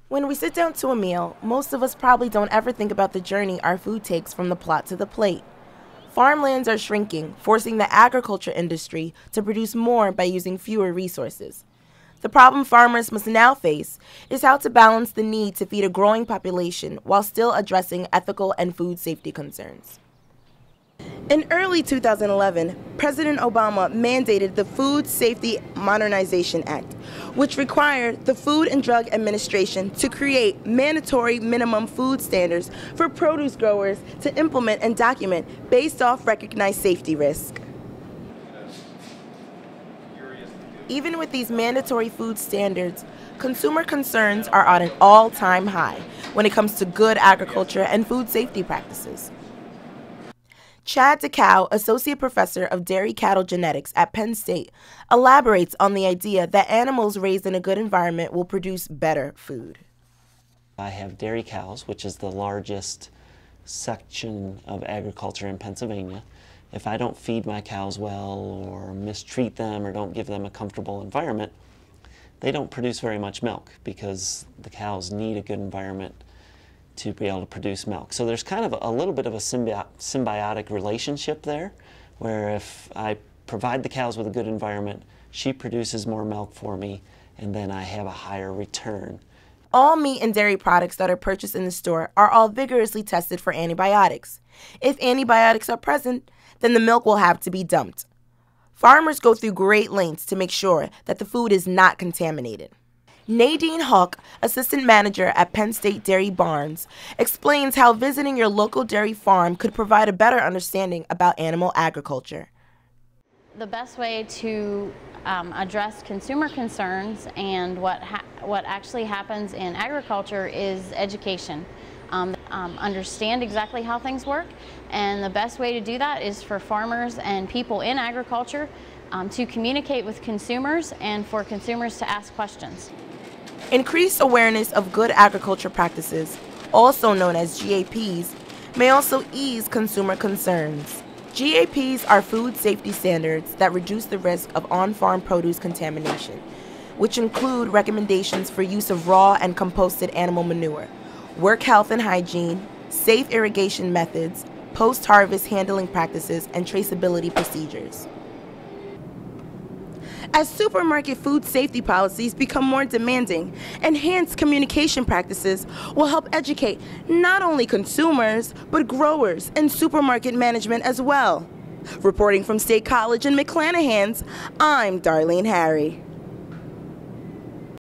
When we sit down to a meal, most of us probably don't ever think about the journey our food takes from the plot to the plate. Farmlands are shrinking, forcing the agriculture industry to produce more by using fewer resources. The problem farmers must now face is how to balance the need to feed a growing population while still addressing ethical and food safety concerns. In early 2011, President Obama mandated the Food Safety Modernization Act, which required the Food and Drug Administration to create mandatory minimum food standards for produce growers to implement and document based off recognized safety risk. Even with these mandatory food standards, consumer concerns are at an all-time high when it comes to good agriculture and food safety practices. Chad DeCow, Associate Professor of Dairy Cattle Genetics at Penn State, elaborates on the idea that animals raised in a good environment will produce better food. I have dairy cows, which is the largest section of agriculture in Pennsylvania. If I don't feed my cows well or mistreat them or don't give them a comfortable environment, they don't produce very much milk because the cows need a good environment to be able to produce milk. So there's kind of a little bit of a symbiotic relationship there, where if I provide the cows with a good environment, she produces more milk for me, and then I have a higher return. All meat and dairy products that are purchased in the store are all vigorously tested for antibiotics. If antibiotics are present, then the milk will have to be dumped. Farmers go through great lengths to make sure that the food is not contaminated. Nadine Hawk, assistant manager at Penn State Dairy Barns, explains how visiting your local dairy farm could provide a better understanding about animal agriculture. The best way to address consumer concerns and what actually happens in agriculture is education. Understand exactly how things work, and the best way to do that is for farmers and people in agriculture to communicate with consumers and for consumers to ask questions. Increased awareness of good agriculture practices, also known as GAPs, may also ease consumer concerns. GAPs are food safety standards that reduce the risk of on-farm produce contamination, which include recommendations for use of raw and composted animal manure, work health and hygiene, safe irrigation methods, post-harvest handling practices, and traceability procedures. As supermarket food safety policies become more demanding, enhanced communication practices will help educate not only consumers, but growers and supermarket management as well. Reporting from State College in McClanahan's, I'm Darlene Harry.